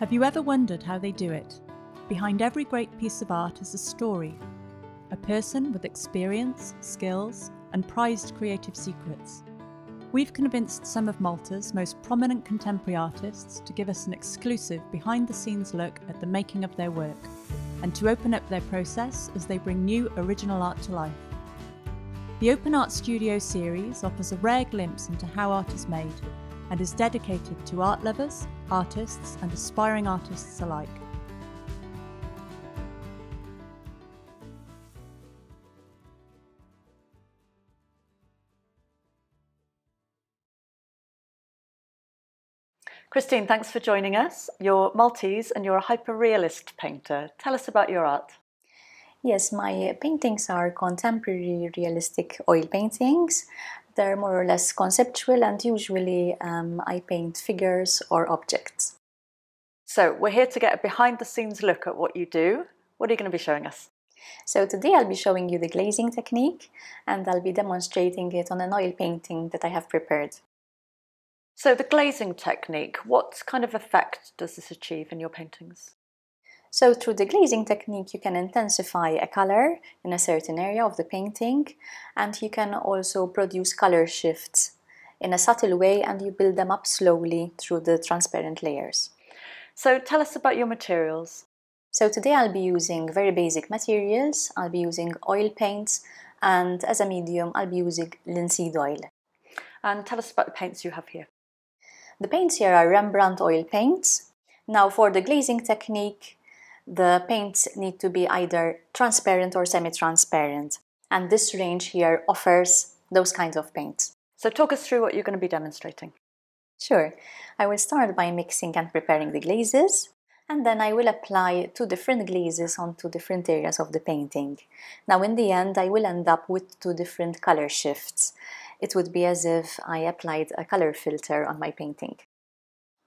Have you ever wondered how they do it? Behind every great piece of art is a story, a person with experience, skills, and prized creative secrets. We've convinced some of Malta's most prominent contemporary artists to give us an exclusive behind-the-scenes look at the making of their work, and to open up their process as they bring new original art to life. The Open Art Studio series offers a rare glimpse into how art is made, and is dedicated to art lovers, artists, and aspiring artists alike. Christine, thanks for joining us. You're Maltese and you're a hyperrealist painter. Tell us about your art. Yes, my paintings are contemporary realistic oil paintings. They're more or less conceptual, and usually I paint figures or objects. So we're here to get a behind-the-scenes look at what you do. What are you going to be showing us? So today I'll be showing you the glazing technique, and I'll be demonstrating it on an oil painting that I have prepared. So the glazing technique, what kind of effect does this achieve in your paintings? So through the glazing technique you can intensify a color in a certain area of the painting, and you can also produce color shifts in a subtle way, and you build them up slowly through the transparent layers. So tell us about your materials. So today I'll be using very basic materials. I'll be using oil paints, and as a medium I'll be using linseed oil. And tell us about the paints you have here. The paints here are Rembrandt oil paints. Now for the glazing technique, the paints need to be either transparent or semi-transparent, and this range here offers those kinds of paints. So talk us through what you're going to be demonstrating. Sure. I will start by mixing and preparing the glazes, and then I will apply 2 different glazes on 2 different areas of the painting. Now in the end I will end up with 2 different color shifts. It would be as if I applied a color filter on my painting.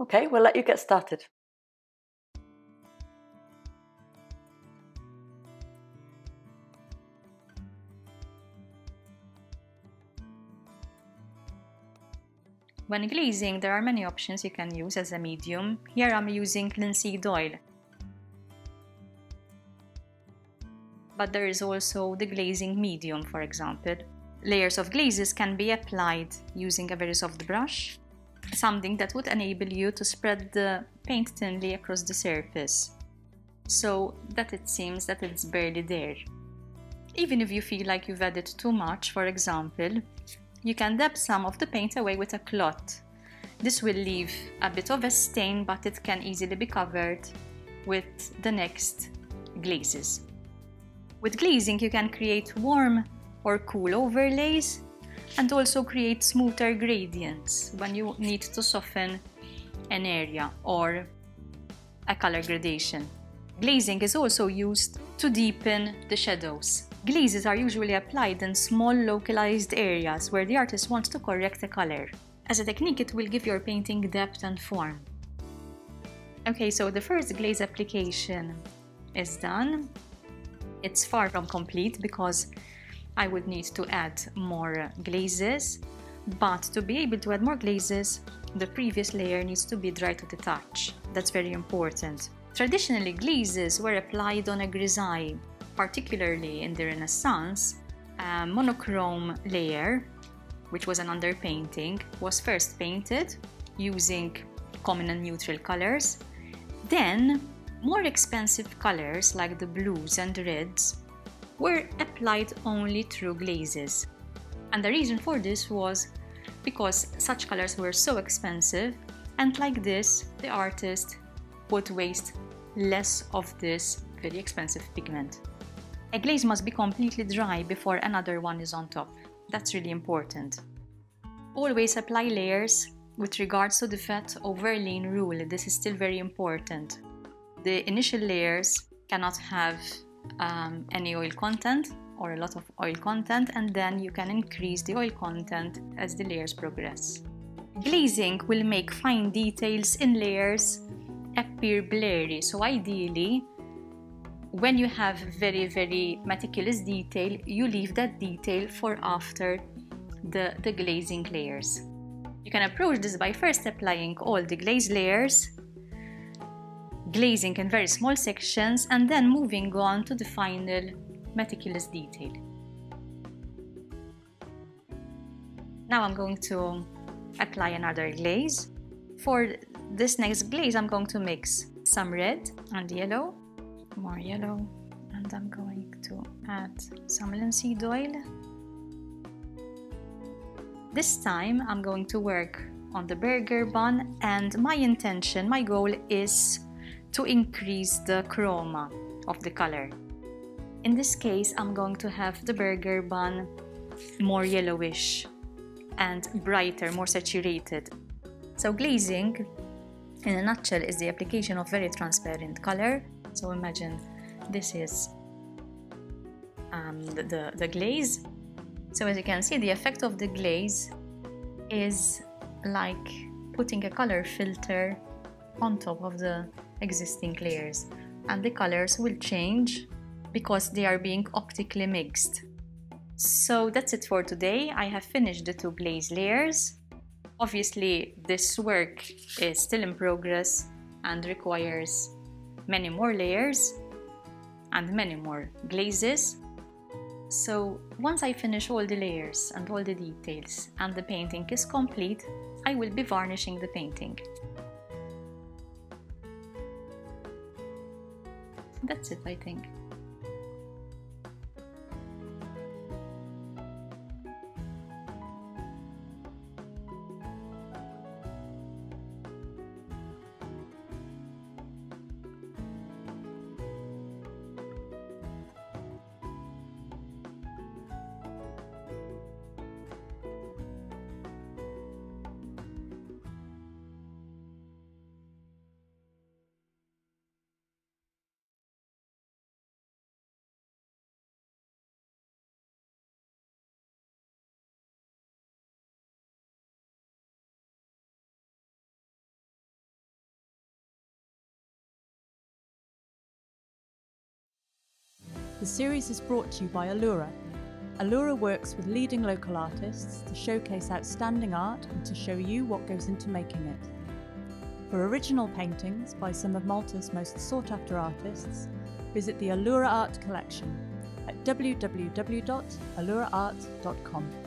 Okay, we'll let you get started. When glazing, there are many options you can use as a medium. Here I'm using linseed oil. But there is also the glazing medium, for example. Layers of glazes can be applied using a very soft brush, something that would enable you to spread the paint thinly across the surface, so that it seems that it's barely there. Even if you feel like you've added too much, for example, you can dab some of the paint away with a cloth. This will leave a bit of a stain, but it can easily be covered with the next glazes. With glazing you can create warm or cool overlays, and also create smoother gradients when you need to soften an area or a color gradation. Glazing is also used to deepen the shadows. Glazes are usually applied in small localized areas where the artist wants to correct a color. As a technique, it will give your painting depth and form. Okay, so the first glaze application is done. It's far from complete because I would need to add more glazes, but to be able to add more glazes, the previous layer needs to be dry to the touch. That's very important. Traditionally, glazes were applied on a grisaille. Particularly in the Renaissance, a monochrome layer, which was an underpainting, was first painted using common and neutral colors. Then, more expensive colors like the blues and reds were applied only through glazes. And the reason for this was because such colors were so expensive, and like this, the artist would waste less of this very expensive pigment. A glaze must be completely dry before another one is on top. That's really important. Always apply layers with regards to the fat over lean rule. This is still very important. The initial layers cannot have any oil content or a lot of oil content, and then you can increase the oil content as the layers progress. Glazing will make fine details in layers appear blurry, so ideally when you have very meticulous detail, you leave that detail for after the glazing layers. You can approach this by first applying all the glaze layers glazing in very small sections, and then moving on to the final meticulous detail. Now I'm going to apply another glaze. For this next glaze, I'm going to mix some red and yellow, more yellow, and I'm going to add some linseed oil. This time I'm going to work on the burger bun, and my intention, my goal is to increase the chroma of the color. In this case, I'm going to have the burger bun more yellowish and brighter, more saturated. So glazing, in a nutshell, is the application of very transparent color. So imagine this is the glaze. So as you can see, the effect of the glaze is like putting a color filter on top of the existing layers, and the colors will change because they are being optically mixed. So that's it for today. I have finished the 2 glaze layers. Obviously, this work is still in progress and requires many more layers and many more glazes. So once I finish all the layers and all the details and the painting is complete, I will be varnishing the painting. That's it, I think. The series is brought to you by Allura. Allura works with leading local artists to showcase outstanding art and to show you what goes into making it. For original paintings by some of Malta's most sought-after artists, visit the Allura Art Collection at www.alluraart.com.